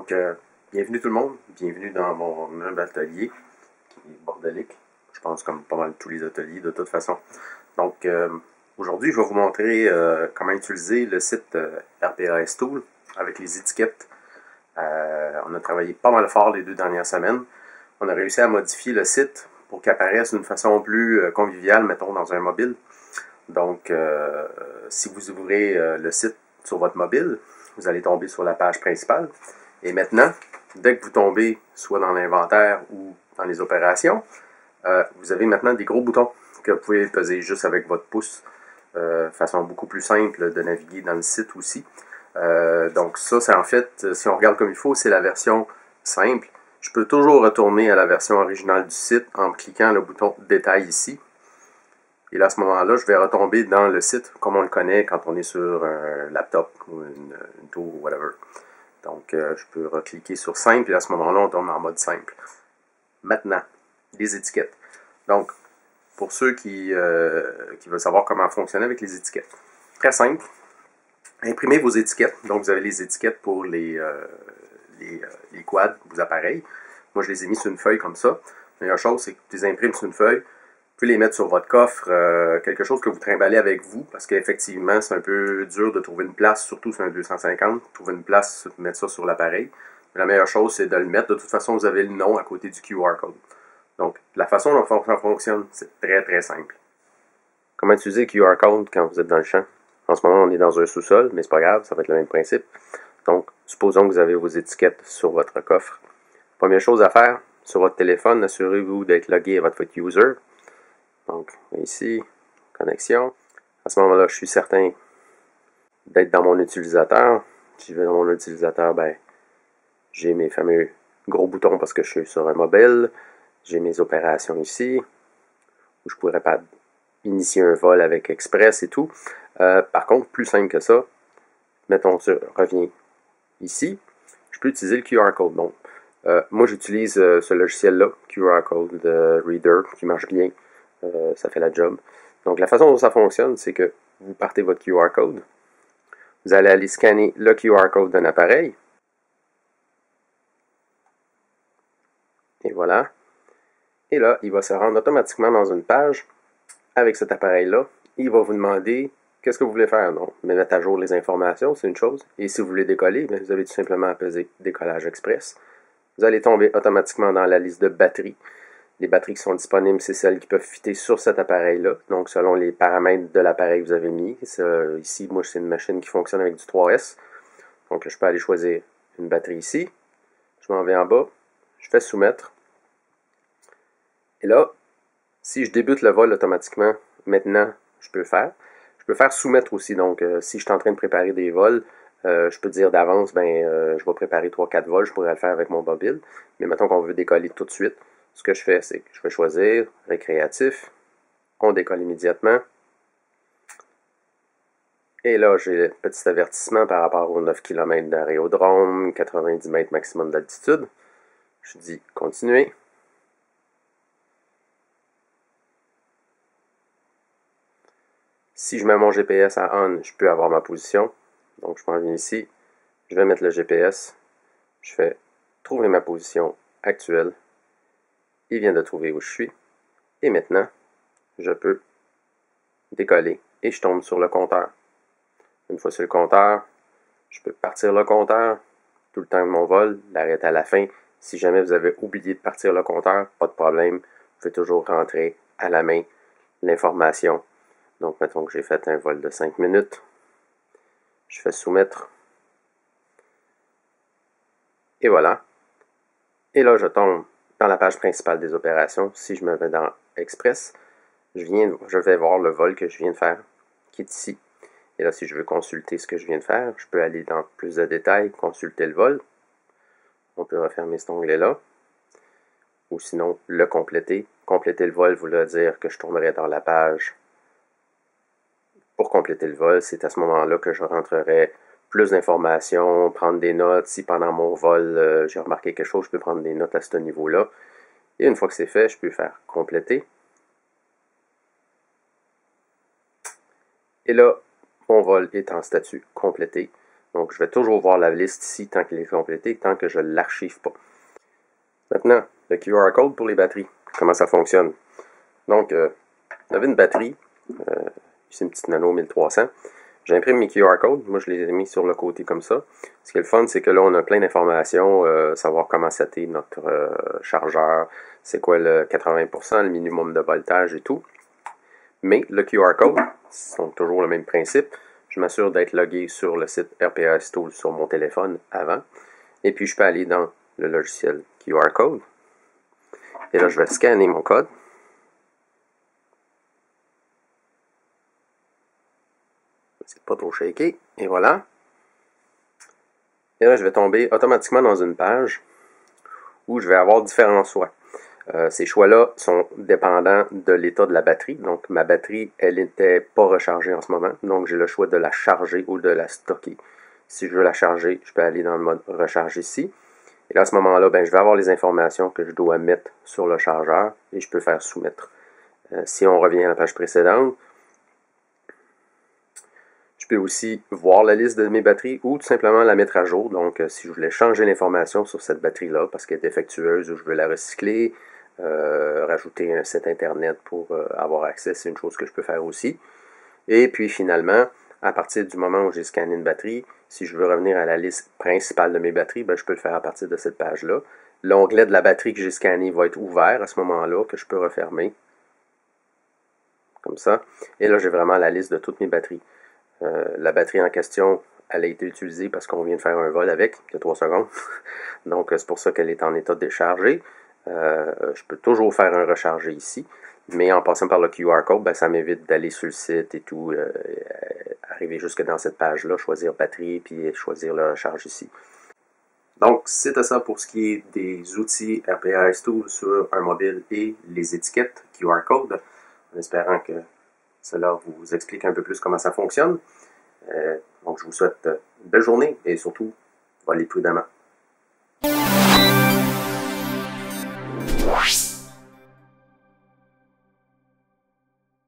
Donc, bienvenue tout le monde, bienvenue dans mon humble atelier qui est bordélique. Je pense comme pas mal tous les ateliers de toute façon. Donc, aujourd'hui, je vais vous montrer comment utiliser le site RPAS Tool avec les étiquettes. On a travaillé pas mal fort les 2 dernières semaines. On a réussi à modifier le site pour qu'il apparaisse d'une façon plus conviviale, mettons, dans un mobile. Donc, si vous ouvrez le site sur votre mobile, vous allez tomber sur la page principale. Et maintenant, dès que vous tombez soit dans l'inventaire ou dans les opérations, vous avez maintenant des gros boutons que vous pouvez peser juste avec votre pouce. Façon beaucoup plus simple de naviguer dans le site aussi. Donc ça, c'est en fait, si on regarde comme il faut, c'est la version simple. Je peux toujours retourner à la version originale du site en cliquant le bouton détail ici. Et là, à ce moment-là, je vais retomber dans le site comme on le connaît quand on est sur un laptop ou une tour ou whatever. Donc, je peux recliquer sur simple et à ce moment-là, on tombe en mode simple. Maintenant, les étiquettes. Donc, pour ceux qui veulent savoir comment fonctionner avec les étiquettes. Très simple. Imprimez vos étiquettes. Donc, vous avez les étiquettes pour les quads, vos appareils. Moi, je les ai mis sur une feuille comme ça. La meilleure chose, c'est que tu les imprimes sur une feuille. Vous pouvez les mettre sur votre coffre, quelque chose que vous trimballez avec vous, parce qu'effectivement, c'est un peu dur de trouver une place, surtout sur un 250, trouver une place, mettre ça sur l'appareil. La meilleure chose, c'est de le mettre. De toute façon, vous avez le nom à côté du QR code. Donc, la façon dont ça fonctionne, c'est très simple. Comment utiliser le QR code quand vous êtes dans le champ? En ce moment, on est dans un sous-sol, mais c'est pas grave, ça va être le même principe. Donc, supposons que vous avez vos étiquettes sur votre coffre. Première chose à faire, sur votre téléphone, assurez-vous d'être logué à votre user. Donc, ici, connexion. À ce moment-là, je suis certain d'être dans mon utilisateur. Si je vais dans mon utilisateur, ben, j'ai mes fameux gros boutons parce que je suis sur un mobile. J'ai mes opérations ici, où je pourrais pas initier un vol avec Express et tout. Par contre, plus simple que ça, mettons, je reviens ici, je peux utiliser le QR code. Donc, moi, j'utilise ce logiciel-là, QR Code Reader, qui marche bien. Ça fait la job. Donc, la façon dont ça fonctionne, c'est que vous partez votre QR code. Vous allez aller scanner le QR code d'un appareil. Et voilà. Et là, il va se rendre automatiquement dans une page avec cet appareil-là. Il va vous demander qu'est-ce que vous voulez faire. Donc, mettre à jour les informations, c'est une chose. Et si vous voulez décoller, bien, vous avez tout simplement à peser décollage express. Vous allez tomber automatiquement dans la liste de batteries. Les batteries qui sont disponibles, c'est celles qui peuvent fitter sur cet appareil-là. Donc, selon les paramètres de l'appareil que vous avez mis. Ici, moi, c'est une machine qui fonctionne avec du 3S. Donc, je peux aller choisir une batterie ici. Je m'en vais en bas. Je fais soumettre. Et là, si je débute le vol automatiquement, maintenant, je peux faire soumettre aussi. Donc, si je suis en train de préparer des vols, je peux dire d'avance, je vais préparer 3-4 vols, je pourrais le faire avec mon mobile. Mais mettons qu'on veut décoller tout de suite. Ce que je fais, c'est que je vais choisir récréatif. On décolle immédiatement. Et là, j'ai le petit avertissement par rapport aux 9 km d'aérodrome, 90 mètres maximum d'altitude. Je dis continuer. Si je mets mon GPS à on, je peux avoir ma position. Donc, je m'en viens ici. Je vais mettre le GPS. Je fais trouver ma position actuelle. Il vient de trouver où je suis. Et maintenant, je peux décoller et je tombe sur le compteur. Une fois sur le compteur, je peux partir le compteur tout le temps de mon vol, l'arrêter à la fin. Si jamais vous avez oublié de partir le compteur, pas de problème. Vous pouvez toujours rentrer à la main l'information. Donc, mettons que j'ai fait un vol de 5 minutes. Je fais soumettre. Et voilà. Et là, je tombe dans la page principale des opérations. Si je me vais dans Express, je vais voir le vol que je viens de faire, qui est ici. Et là, si je veux consulter ce que je viens de faire, je peux aller dans plus de détails, consulter le vol. On peut refermer cet onglet-là. Ou sinon, le compléter. Compléter le vol voudrait dire que je tomberai dans la page pour compléter le vol. C'est à ce moment-là que je rentrerai plus d'informations, prendre des notes. Si pendant mon vol, j'ai remarqué quelque chose, je peux prendre des notes à ce niveau-là. Et une fois que c'est fait, je peux faire compléter. Et là, mon vol est en statut complété. Donc, je vais toujours voir la liste ici tant qu'elle est complétée, tant que je ne l'archive pas. Maintenant, le QR code pour les batteries. Comment ça fonctionne? Donc, j'avais une batterie, c'est une petite Nano 1300. J'imprime mes QR codes. Moi, je les ai mis sur le côté comme ça. Ce qui est le fun, c'est que là, on a plein d'informations, savoir comment setter notre chargeur, c'est quoi le 80%, le minimum de voltage et tout. Mais le QR code, c'est toujours le même principe. Je m'assure d'être logué sur le site RPAS Tools sur mon téléphone avant. Et puis, je peux aller dans le logiciel QR code. Et là, je vais scanner mon code. C'est pas trop shaké. Et voilà. Et là, je vais tomber automatiquement dans une page où je vais avoir différents choix. Ces choix-là sont dépendants de l'état de la batterie. Donc, ma batterie, elle n'était pas rechargée en ce moment. Donc, j'ai le choix de la charger ou de la stocker. Si je veux la charger, je peux aller dans le mode recharge ici. Et là, à ce moment-là, je vais avoir les informations que je dois mettre sur le chargeur et je peux faire soumettre. Si on revient à la page précédente, je peux aussi voir la liste de mes batteries ou tout simplement la mettre à jour. Donc, si je voulais changer l'information sur cette batterie-là parce qu'elle est défectueuse ou je veux la recycler, rajouter un site internet pour avoir accès, c'est une chose que je peux faire aussi. Et puis finalement, à partir du moment où j'ai scanné une batterie, si je veux revenir à la liste principale de mes batteries, je peux le faire à partir de cette page-là. L'onglet de la batterie que j'ai scanné va être ouvert à ce moment-là, que je peux refermer. Comme ça. Et là, j'ai vraiment la liste de toutes mes batteries. La batterie en question, elle a été utilisée parce qu'on vient de faire un vol avec, il y a 3 secondes. Donc, c'est pour ça qu'elle est en état de décharger. Je peux toujours faire un recharger ici, mais en passant par le QR code, ça m'évite d'aller sur le site et tout, arriver jusque dans cette page-là, choisir batterie, puis choisir le recharge ici. Donc, c'était ça pour ce qui est des outils RPAS Tools sur un mobile et les étiquettes QR code, en espérant que cela vous explique un peu plus comment ça fonctionne. Donc, je vous souhaite une belle journée et surtout, volez prudemment.